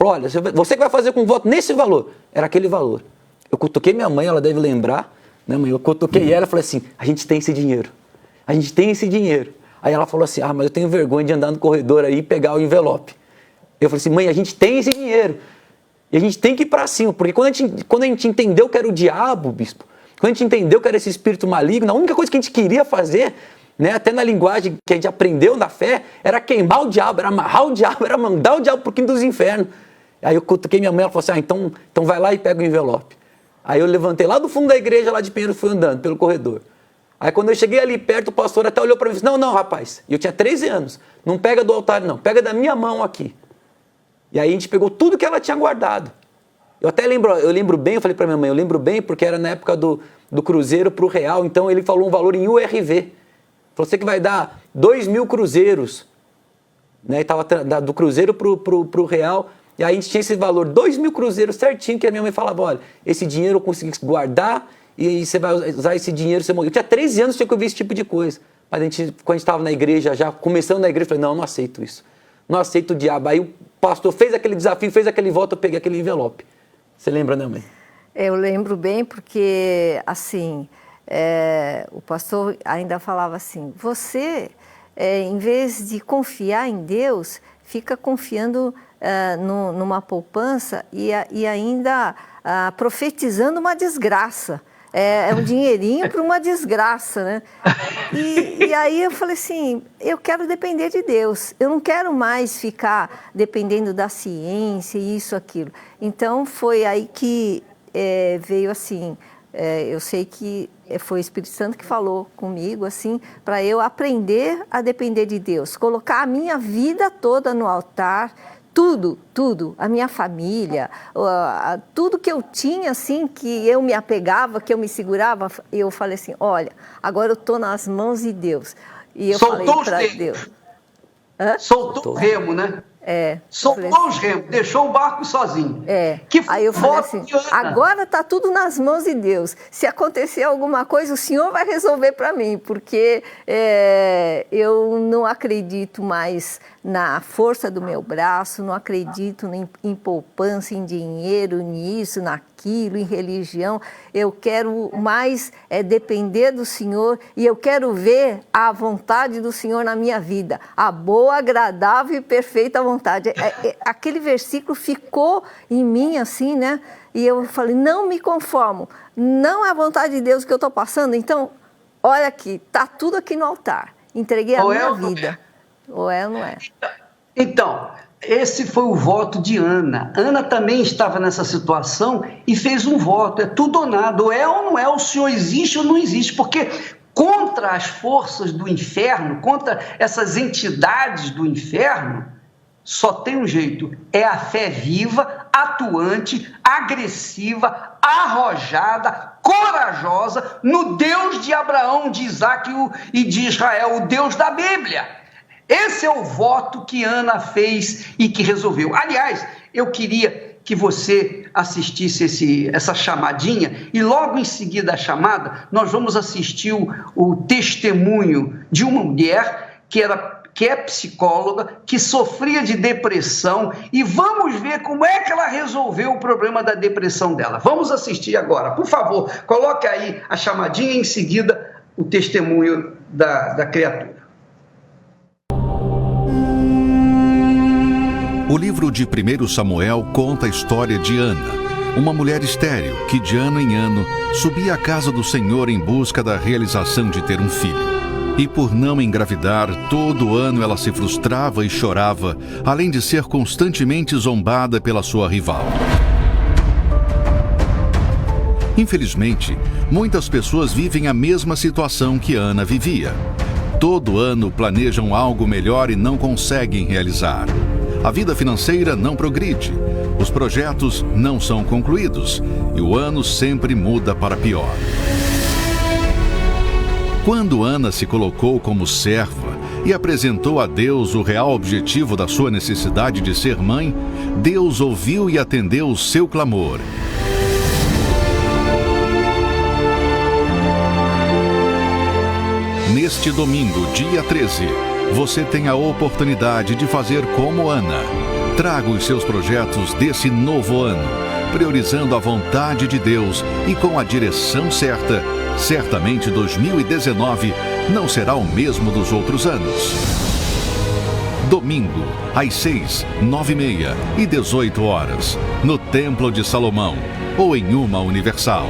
olha, você que vai fazer com voto nesse valor, era aquele valor. Eu cutuquei minha mãe, ela deve lembrar, né, mãe? Eu cutuquei ela e falei assim, a gente tem esse dinheiro, a gente tem esse dinheiro. Aí ela falou assim, mas eu tenho vergonha de andar no corredor aí e pegar o envelope. Eu falei assim, mãe, a gente tem esse dinheiro. E a gente tem que ir para cima, porque quando a gente entendeu que era o diabo, bispo, quando a gente entendeu que era esse espírito maligno, a única coisa que a gente queria fazer, né, até na linguagem que a gente aprendeu na fé, era queimar o diabo, era amarrar o diabo, era mandar o diabo pro quinto dos infernos. Aí eu cutuquei minha mãe, ela falou assim, então vai lá e pega o envelope. Aí eu levantei lá do fundo da igreja, lá de Pinheiro, fui andando pelo corredor. Aí quando eu cheguei ali perto, o pastor até olhou para mim e disse, não, rapaz, e eu tinha 13 anos, não pega do altar não, pega da minha mão aqui. E aí a gente pegou tudo que ela tinha guardado. Eu lembro bem, eu falei para minha mãe, eu lembro bem porque era na época do cruzeiro para o real, então ele falou um valor em URV. Falou, você que vai dar 2.000 cruzeiros, né? E tava do cruzeiro para o real, e aí a gente tinha esse valor, 2.000 cruzeiros certinho, que a minha mãe falava, olha, esse dinheiro eu consegui guardar, e você vai usar esse dinheiro, você morreu. Eu tinha 13 anos que eu vi esse tipo de coisa. Mas quando a gente estava na igreja, já começando na igreja, eu falei, não aceito isso. Não aceito o diabo. Aí o pastor fez aquele desafio, fez aquele voto, eu peguei aquele envelope. Você lembra, né, mãe? Eu lembro bem porque, assim, o pastor ainda falava assim, você, em vez de confiar em Deus, fica confiando numa poupança e ainda profetizando uma desgraça. É um dinheirinho para uma desgraça, né? E aí eu falei assim, eu quero depender de Deus. Eu não quero mais ficar dependendo da ciência e isso, aquilo. Então foi aí que veio assim, eu sei que foi o Espírito Santo que falou comigo, assim, para eu aprender a depender de Deus. Colocar a minha vida toda no altar, tudo, a minha família, tudo que eu tinha, assim, que eu me apegava, que eu me segurava, eu falei assim, olha, agora eu estou nas mãos de Deus. E eu falei para Deus. Soltou o remo, né? Soltou os remos, deixou o barco sozinho. Aí eu falei assim, agora está tudo nas mãos de Deus. Se acontecer alguma coisa, o Senhor vai resolver para mim, porque eu não acredito mais na força do meu braço, não acredito em poupança, em dinheiro, nisso, naquilo, em religião. Eu quero mais depender do Senhor e eu quero ver a vontade do Senhor na minha vida, a boa, agradável e perfeita vontade. Aquele versículo ficou em mim assim, né? E eu falei, não me conformo, não é a vontade de Deus que eu estou passando, então, olha aqui, está tudo aqui no altar, entreguei a minha vida. Ou é ou não é? Então, esse foi o voto de Ana. Ana também estava nessa situação e fez um voto, é tudo ou nada, ou é ou não é, o Senhor existe ou não existe, porque contra as forças do inferno, contra essas entidades do inferno, só tem um jeito, é a fé viva, atuante, agressiva, arrojada, corajosa, no Deus de Abraão, de Isaac e de Israel, o Deus da Bíblia. Esse é o voto que Ana fez e que resolveu. Aliás, eu queria que você assistisse essa chamadinha e logo em seguida a chamada, nós vamos assistir o testemunho de uma mulher que é psicóloga, que sofria de depressão e vamos ver como é que ela resolveu o problema da depressão dela. Vamos assistir agora. Por favor, coloque aí a chamadinha e em seguida o testemunho da criatura. O livro de 1 Samuel conta a história de Ana, uma mulher estéril que de ano em ano subia à casa do Senhor em busca da realização de ter um filho. E por não engravidar, todo ano ela se frustrava e chorava, além de ser constantemente zombada pela sua rival. Infelizmente, muitas pessoas vivem a mesma situação que Ana vivia. Todo ano planejam algo melhor e não conseguem realizar. A vida financeira não progride, os projetos não são concluídos e o ano sempre muda para pior. Quando Ana se colocou como serva, e apresentou a Deus o real objetivo da sua necessidade de ser mãe, Deus ouviu e atendeu o seu clamor. Neste domingo, dia 13, você tem a oportunidade de fazer como Ana. Traga os seus projetos desse novo ano, priorizando a vontade de Deus e com a direção certa. Certamente 2019 não será o mesmo dos outros anos. Domingo, às 6, 9h30 e 18 horas, no Templo de Salomão ou em uma Universal.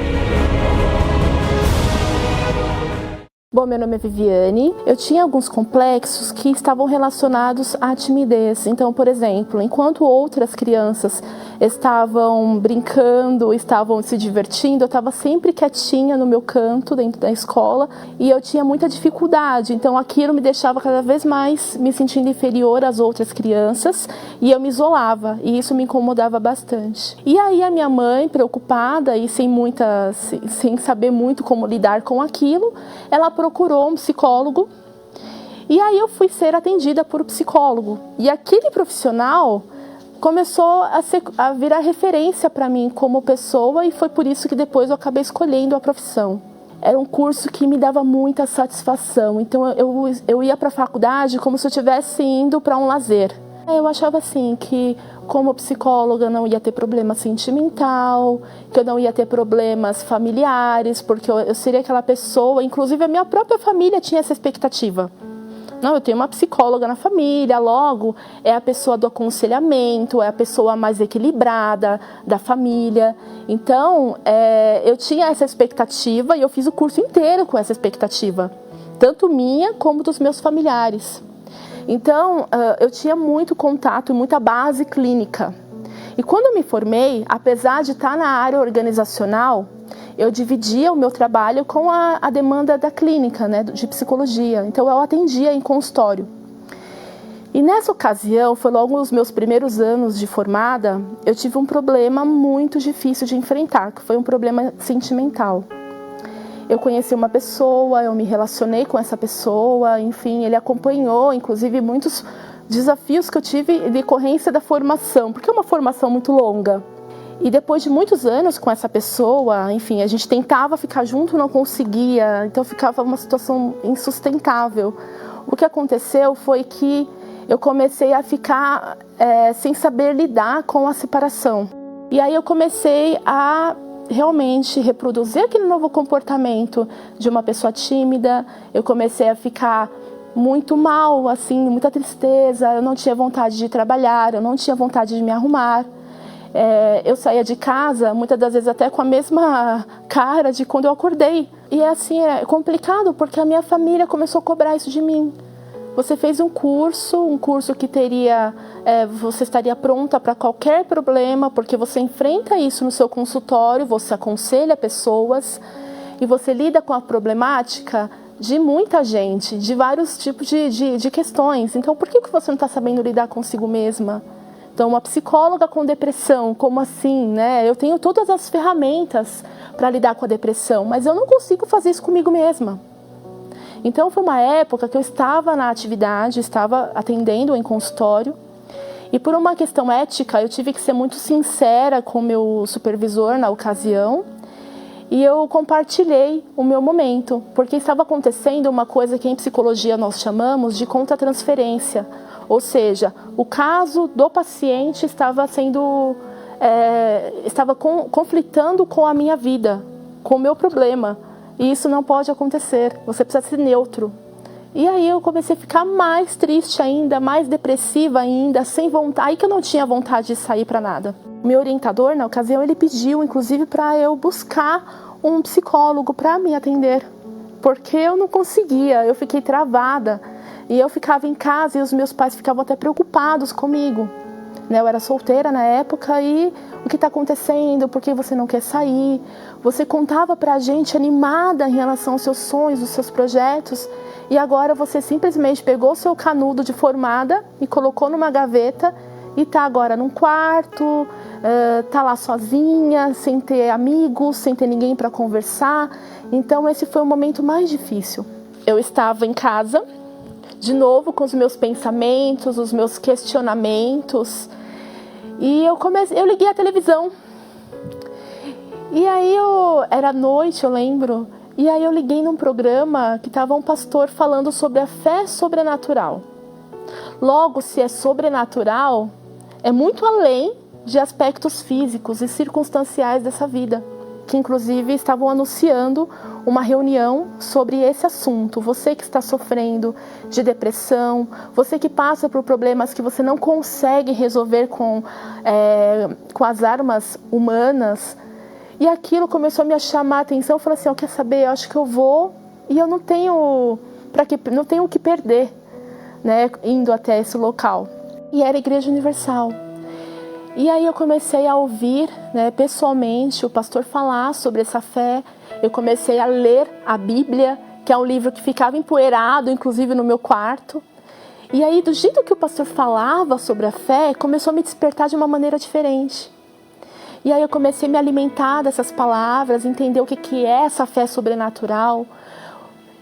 Bom, meu nome é Viviane. Eu tinha alguns complexos que estavam relacionados à timidez. Então, por exemplo, enquanto outras crianças estavam brincando, estavam se divertindo, eu estava sempre quietinha no meu canto dentro da escola e eu tinha muita dificuldade. Então, aquilo me deixava cada vez mais me sentindo inferior às outras crianças e eu me isolava e isso me incomodava bastante. E aí a minha mãe, preocupada e sem saber muito como lidar com aquilo, ela procurou um psicólogo e aí eu fui ser atendida por um psicólogo. E aquele profissional começou a virar referência para mim como pessoa e foi por isso que depois eu acabei escolhendo a profissão. Era um curso que me dava muita satisfação, então eu ia para a faculdade como se eu estivesse indo para um lazer. Eu achava assim que como psicóloga eu não ia ter problema sentimental, que eu não ia ter problemas familiares, porque eu seria aquela pessoa, inclusive a minha própria família tinha essa expectativa. Não, eu tenho uma psicóloga na família, logo é a pessoa do aconselhamento, é a pessoa mais equilibrada da família. Então, eu tinha essa expectativa e eu fiz o curso inteiro com essa expectativa, tanto minha como dos meus familiares. Então, eu tinha muito contato e muita base clínica. E quando eu me formei, apesar de estar na área organizacional, eu dividia o meu trabalho com a demanda da clínica, né, de psicologia. Então, eu atendia em consultório. E nessa ocasião, foi logo nos meus primeiros anos de formada, eu tive um problema muito difícil de enfrentar, que foi um problema sentimental. Eu conheci uma pessoa, eu me relacionei com essa pessoa, enfim, ele acompanhou, inclusive, muitos desafios que eu tive em decorrência da formação, porque é uma formação muito longa. E depois de muitos anos com essa pessoa, enfim, a gente tentava ficar junto, não conseguia, então ficava uma situação insustentável. O que aconteceu foi que eu comecei a ficar sem saber lidar com a separação. E aí eu comecei a realmente reproduzir aquele novo comportamento de uma pessoa tímida. Eu comecei a ficar muito mal, assim, muita tristeza, eu não tinha vontade de trabalhar, eu não tinha vontade de me arrumar. Eu saía de casa, muitas das vezes até com a mesma cara de quando eu acordei. E assim, é complicado porque a minha família começou a cobrar isso de mim. Você fez um curso que teria, você estaria pronta para qualquer problema, porque você enfrenta isso no seu consultório, você aconselha pessoas e você lida com a problemática de muita gente, de vários tipos de questões. Então, por que você não está sabendo lidar consigo mesma? Então, uma psicóloga com depressão, como assim, né? Eu tenho todas as ferramentas para lidar com a depressão, mas eu não consigo fazer isso comigo mesma. Então, foi uma época que eu estava na atividade, estava atendendo em consultório, e por uma questão ética, eu tive que ser muito sincera com o meu supervisor na ocasião, e eu compartilhei o meu momento, porque estava acontecendo uma coisa que em psicologia nós chamamos de contra-transferência, ou seja, o caso do paciente estava conflitando com a minha vida, com o meu problema. E isso não pode acontecer, você precisa ser neutro. E aí eu comecei a ficar mais triste ainda, mais depressiva ainda, sem vontade, aí que eu não tinha vontade de sair para nada. Meu orientador, na ocasião, ele pediu, inclusive, para eu buscar um psicólogo para me atender, porque eu não conseguia, eu fiquei travada. E eu ficava em casa e os meus pais ficavam até preocupados comigo. Eu era solteira na época e o que está acontecendo? Por que você não quer sair? Você contava para a gente animada em relação aos seus sonhos, os seus projetos, e agora você simplesmente pegou o seu canudo de formada e colocou numa gaveta e está agora num quarto, está lá sozinha, sem ter amigos, sem ter ninguém para conversar. Então esse foi o momento mais difícil. Eu estava em casa, de novo com os meus pensamentos, os meus questionamentos. E eu liguei a televisão. E aí era noite, eu lembro. E aí eu liguei num programa que estava um pastor falando sobre a fé sobrenatural. Logo, se é sobrenatural, é muito além de aspectos físicos e circunstanciais dessa vida, que inclusive estavam anunciando uma reunião sobre esse assunto. Você que está sofrendo de depressão, você que passa por problemas que você não consegue resolver com as armas humanas. E aquilo começou a me chamar a atenção. Eu falei assim, quer saber, eu acho que eu vou e eu não tenho o que perder, né, indo até esse local. E era a Igreja Universal. E aí eu comecei a ouvir, né, pessoalmente o pastor falar sobre essa fé. Eu comecei a ler a Bíblia, que é um livro que ficava empoeirado, inclusive no meu quarto. E aí, do jeito que o pastor falava sobre a fé, começou a me despertar de uma maneira diferente. E aí eu comecei a me alimentar dessas palavras, entender o que é essa fé sobrenatural.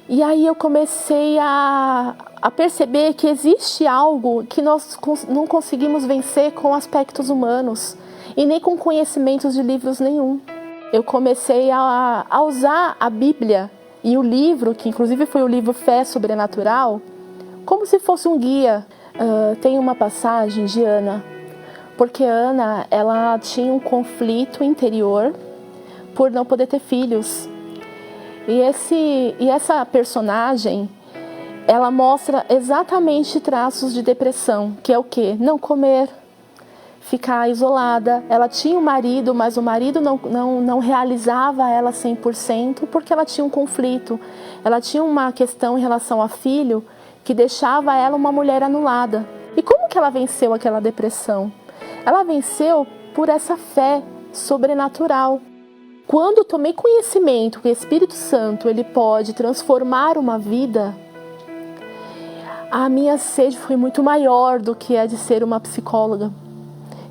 E aí eu comecei a perceber que existe algo que nós não conseguimos vencer com aspectos humanos e nem com conhecimentos de livros nenhum. Eu comecei a usar a Bíblia e o livro, que inclusive foi o livro Fé Sobrenatural, como se fosse um guia. Tem uma passagem de Ana, porque Ana, ela tinha um conflito interior por não poder ter filhos. E essa personagem, ela mostra exatamente traços de depressão, que é o quê? Não comer, ficar isolada. Ela tinha um marido, mas o marido não realizava ela 100%, porque ela tinha um conflito. Ela tinha uma questão em relação ao filho que deixava ela uma mulher anulada. E como que ela venceu aquela depressão? Ela venceu por essa fé sobrenatural. Quando tomei conhecimento que o Espírito Santo ele pode transformar uma vida, a minha sede foi muito maior do que a de ser uma psicóloga.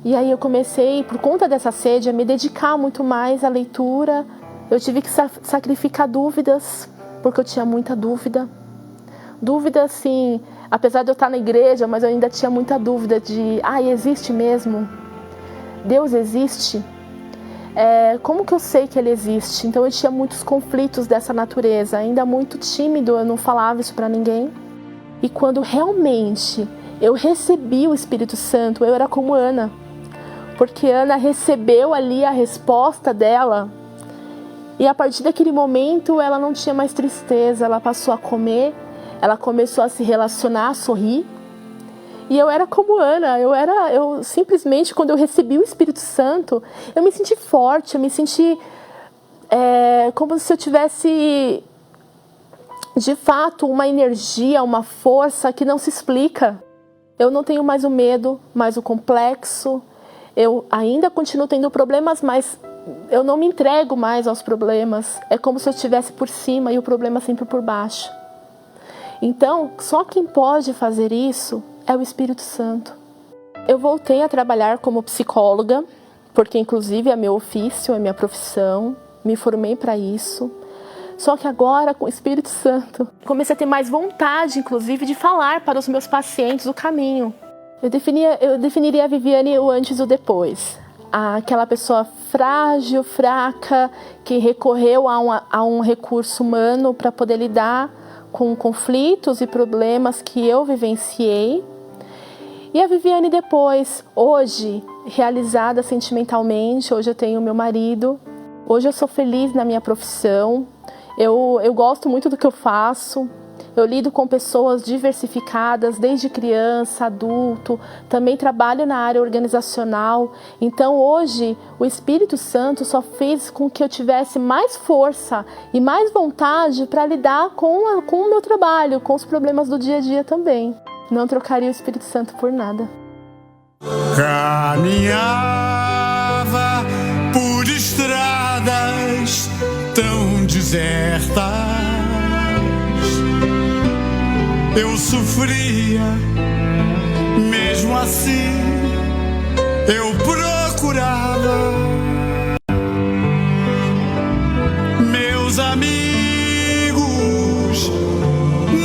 E aí eu comecei, por conta dessa sede, a me dedicar muito mais à leitura. Eu tive que sacrificar dúvidas, porque eu tinha muita dúvida. Dúvida, assim, apesar de eu estar na igreja, mas eu ainda tinha muita dúvida de, existe mesmo? Deus existe? Como que eu sei que Ele existe? Então eu tinha muitos conflitos dessa natureza, ainda muito tímido, eu não falava isso para ninguém. E quando realmente eu recebi o Espírito Santo, eu era como Ana, porque Ana recebeu ali a resposta dela, e a partir daquele momento ela não tinha mais tristeza, ela passou a comer, ela começou a se relacionar, a sorrir. E eu era como Ana, eu simplesmente, quando eu recebi o Espírito Santo, eu me senti forte, eu me senti como se eu tivesse, de fato, uma energia, uma força que não se explica. Eu não tenho mais o medo, mais o complexo, eu ainda continuo tendo problemas, mas eu não me entrego mais aos problemas. É como se eu estivesse por cima e o problema sempre por baixo. Então, só quem pode fazer isso é o Espírito Santo. Eu voltei a trabalhar como psicóloga, porque inclusive é meu ofício, é minha profissão, me formei para isso. Só que agora, com o Espírito Santo, comecei a ter mais vontade, inclusive, de falar para os meus pacientes o caminho. Eu definiria a Viviane o antes e o depois. Aquela pessoa frágil, fraca, que recorreu a um recurso humano para poder lidar com conflitos e problemas que eu vivenciei. E a Viviane depois, hoje, realizada sentimentalmente, hoje eu tenho meu marido, hoje eu sou feliz na minha profissão, eu gosto muito do que eu faço, eu lido com pessoas diversificadas, desde criança, adulto, também trabalho na área organizacional. Então hoje o Espírito Santo só fez com que eu tivesse mais força e mais vontade para lidar com o meu trabalho, com os problemas do dia a dia também. Não trocaria o Espírito Santo por nada. Caminhava por estradas tão desertas, eu sofria, mesmo assim eu procurava. Meus amigos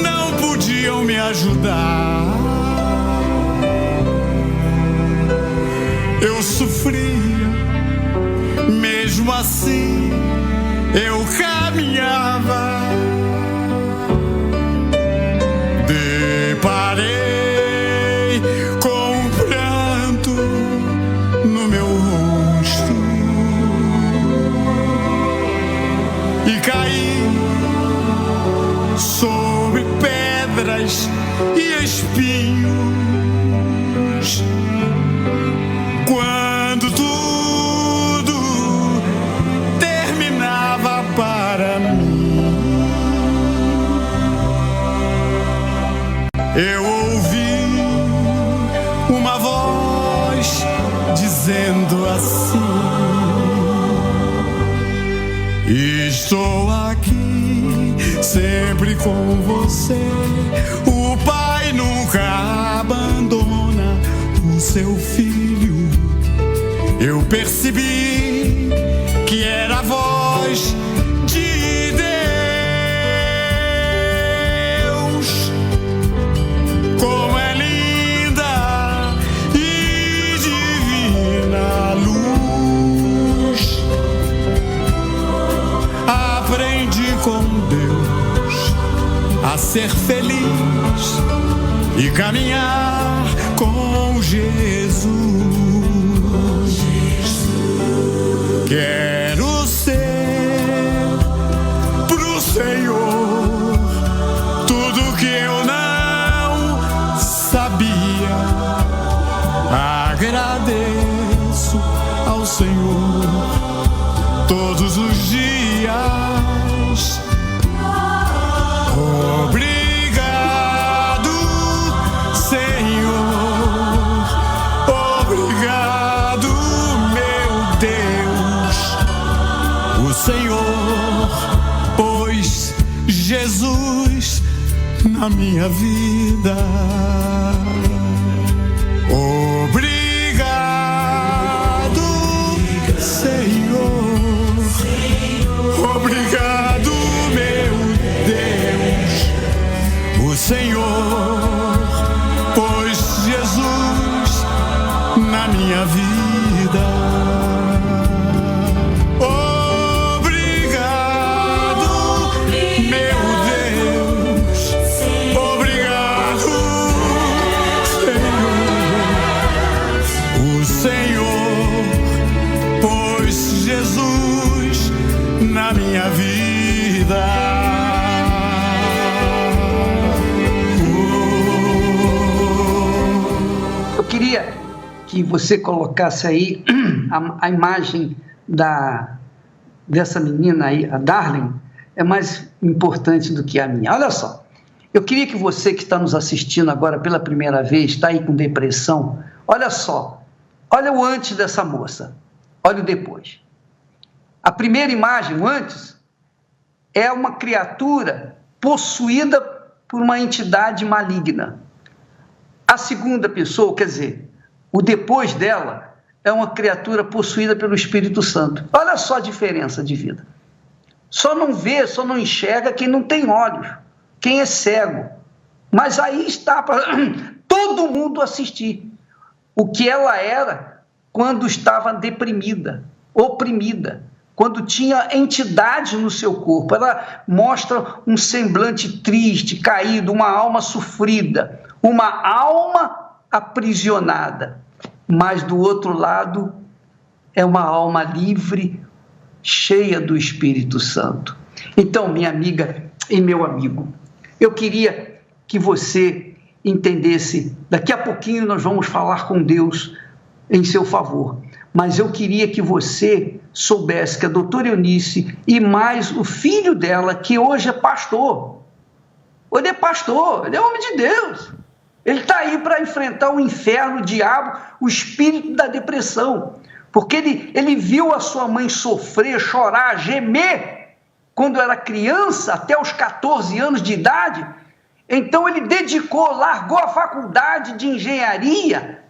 não podiam me ajudar. ajudar. Eu sofria, mesmo assim eu caminhava. Deparei com um pranto no meu rosto e caí sobre pedras e espinhos. Quando tudo terminava para mim, eu ouvi uma voz dizendo assim: estou aqui sempre com você. O Pai nunca abandona o seu filho. Eu percebi que era a voz de Deus. Como é linda e divina a luz. Aprendi com Deus a ser feliz e caminhar com Jesus. Quero ser pro Senhor tudo que eu não sabia. Agradeço ao Senhor todos os dias. Obrigado, Senhor. Obrigado, meu Deus. O Senhor pôs Jesus na minha vida. Obrigado, Senhor. Obrigado, meu Deus. O Senhor pôs Jesus na minha vida. Obrigado, meu Deus. Obrigado, Senhor. O Senhor pôs Jesus na minha vida. Eu queria que você colocasse aí a imagem dessa menina aí, a Darlene, é mais importante do que a minha. Olha só, eu queria que você que está nos assistindo agora pela primeira vez, está aí com depressão, olha só, olha o antes dessa moça, olha o depois. A primeira imagem, o antes, é uma criatura possuída por uma entidade maligna. A segunda pessoa, quer dizer, o depois dela, é uma criatura possuída pelo Espírito Santo. Olha só a diferença de vida. Só não vê, só não enxerga quem não tem olhos, quem é cego. Mas aí está para todo mundo assistir o que ela era quando estava deprimida, oprimida, quando tinha entidade no seu corpo. Ela mostra um semblante triste, caído, uma alma sofrida, uma alma aprisionada. Mas do outro lado é uma alma livre, cheia do Espírito Santo. Então, minha amiga e meu amigo, eu queria que você entendesse, daqui a pouquinho nós vamos falar com Deus em seu favor, mas eu queria que você soubesse que a doutora Eunice e mais o filho dela, que hoje é pastor, ele é pastor, ele é homem de Deus, ele está aí para enfrentar o inferno, o diabo, o espírito da depressão, porque ele viu a sua mãe sofrer, chorar, gemer, quando era criança, até os 14 anos de idade. Então ele dedicou, largou a faculdade de engenharia,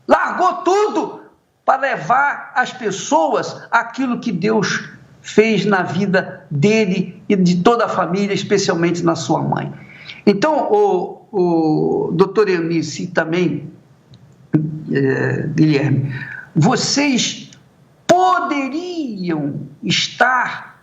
largou tudo para levar as pessoas aquilo que Deus fez na vida dele e de toda a família, especialmente na sua mãe. Então, o doutor Eunice e também, Guilherme, vocês poderiam estar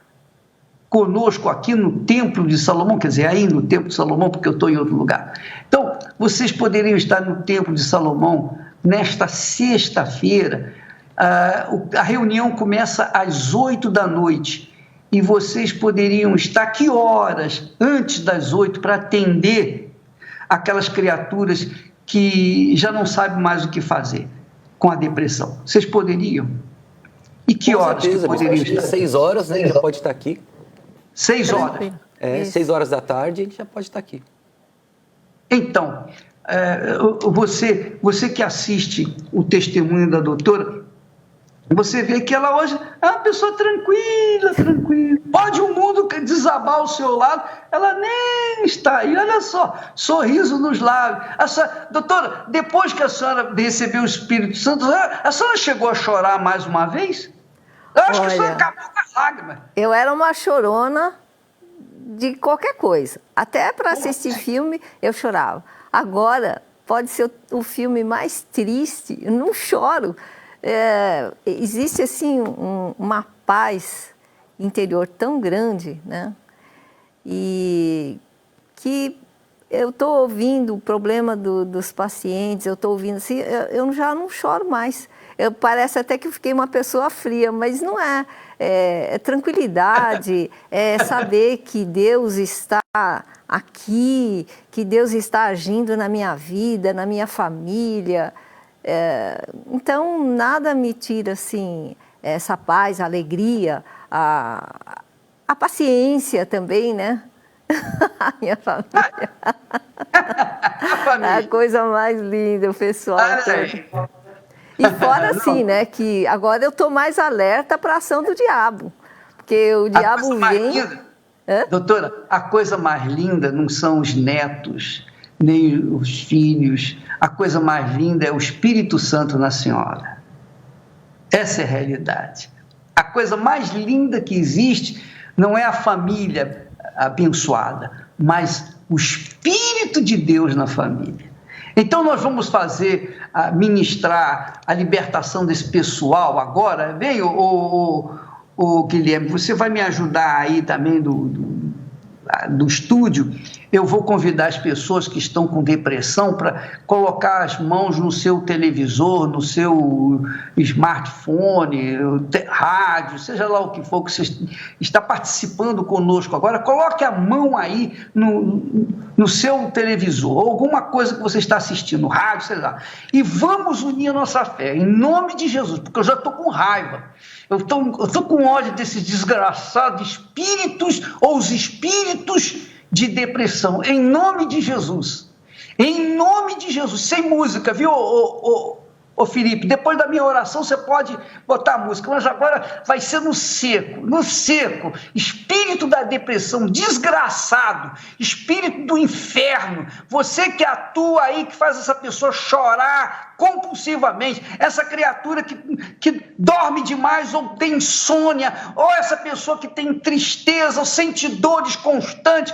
conosco aqui no Templo de Salomão, quer dizer, aí no Templo de Salomão, porque eu estou em outro lugar. Então, vocês poderiam estar no Templo de Salomão nesta sexta-feira. A reunião começa às 8 da noite e vocês poderiam estar que horas antes das 8 para atender aquelas criaturas que já não sabem mais o que fazer com a depressão. Vocês poderiam? E que Com horas certeza, que poderiam estar? 6 horas, né? Já pode estar aqui. 6 horas. 6 horas da tarde, a gente já pode estar aqui. Então, você que assiste o testemunho da doutora, você vê que ela hoje é uma pessoa tranquila. Pode o mundo desabar ao seu lado, ela nem está aí. Olha só, sorriso nos lábios. Doutora, depois que a senhora recebeu o Espírito Santo, a senhora chegou a chorar mais uma vez? Eu acho que a senhora acabou com as lágrimas. Eu era uma chorona de qualquer coisa. Até para assistir filme, eu chorava. Agora, pode ser o filme mais triste, eu não choro. Existe, assim, uma paz interior tão grande, né? E que eu estou ouvindo o problema dos pacientes, eu estou ouvindo assim, eu já não choro mais. Parece até que eu fiquei uma pessoa fria, mas não é. É tranquilidade, é saber que Deus está aqui, que Deus está agindo na minha vida, na minha família. Então, nada me tira, assim, essa paz, a alegria, a paciência também, né? A minha família. A coisa mais linda, o pessoal. E fora assim, né, que agora eu estou mais alerta para a ação do diabo, porque o diabo vem... Doutora, a coisa mais linda não são os netos, nem os filhos, a coisa mais linda é o Espírito Santo na senhora. Essa é a realidade. A coisa mais linda que existe não é a família abençoada, mas o Espírito de Deus na família. Então nós vamos ministrar a libertação desse pessoal agora. Vem, o Guilherme, você vai me ajudar aí também do estúdio. Eu vou convidar as pessoas que estão com depressão para colocar as mãos no seu televisor, no seu smartphone, rádio, seja lá o que for que você está participando conosco agora. Coloque a mão aí no seu televisor, ou alguma coisa que você está assistindo, rádio, sei lá. E vamos unir a nossa fé, em nome de Jesus, porque eu já estou com raiva. Eu estou com ódio desses desgraçados espíritos, ou os espíritos de depressão, em nome de Jesus. Em nome de Jesus, sem música, viu, ô Felipe? Depois da minha oração você pode botar a música, mas agora vai ser no seco, espírito da depressão, desgraçado, espírito do inferno, você que atua aí, que faz essa pessoa chorar compulsivamente, essa criatura que dorme demais ou tem insônia, ou essa pessoa que tem tristeza ou sente dores constantes,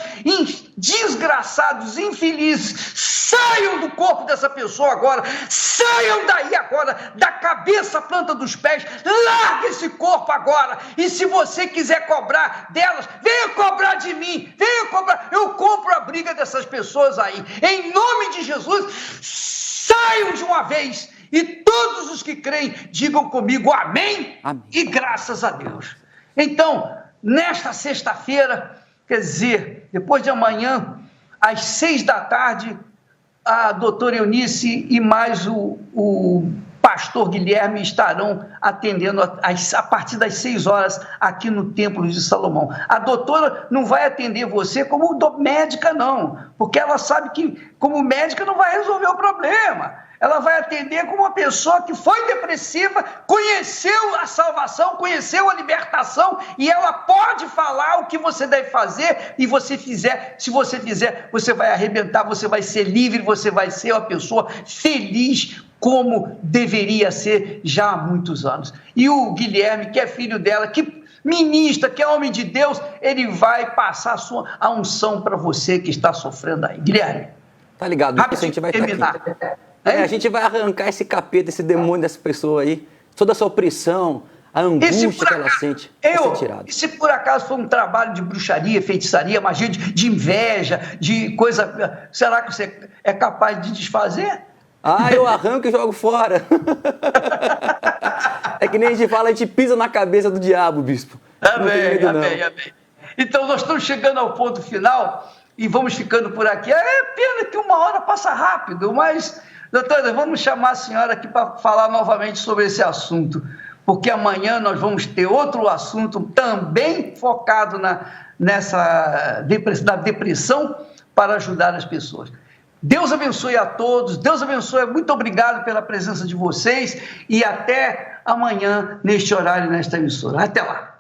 desgraçados, infelizes, saiam do corpo dessa pessoa agora, saiam daí agora, da cabeça à planta dos pés, largue esse corpo agora, e se você quiser cobrar delas, venha cobrar de mim, venha cobrar, eu compro a briga dessas pessoas aí, em nome de Jesus. Saiam de uma vez, e todos os que creem digam comigo amém, amém. E graças a Deus. Então, nesta sexta-feira, quer dizer, depois de amanhã, às 6 da tarde, a doutora Eunice e mais o pastor Guilherme estarão atendendo a partir das 6 horas aqui no Templo de Salomão. A doutora não vai atender você como médica, não, porque ela sabe que, como médica, não vai resolver o problema. Ela vai atender como uma pessoa que foi depressiva, conheceu a salvação, conheceu a libertação, e ela pode falar o que você deve fazer, e se você fizer, você vai arrebentar, você vai ser livre, você vai ser uma pessoa feliz, como deveria ser já há muitos anos. E o Guilherme, que é filho dela, que ministra, que é homem de Deus, ele vai passar a unção para você que está sofrendo aí. Guilherme. Tá ligado? Rápido, A gente vai terminar. estar aqui. A gente vai arrancar esse capeta, esse demônio dessa pessoa aí, toda essa opressão, a angústia que ela sente, vai ser tirada. E se por acaso for um trabalho de bruxaria, feitiçaria, magia, de inveja, de coisa, será que você é capaz de desfazer? Eu arranco e jogo fora. É que nem a gente fala, a gente pisa na cabeça do diabo, bispo. Amém. Então nós estamos chegando ao ponto final e vamos ficando por aqui. É pena que 1 hora passa rápido, mas, doutora, vamos chamar a senhora aqui para falar novamente sobre esse assunto, porque amanhã nós vamos ter outro assunto também focado nessa depressão para ajudar as pessoas. Deus abençoe a todos, Deus abençoe, muito obrigado pela presença de vocês e até amanhã neste horário, nesta emissora. Até lá.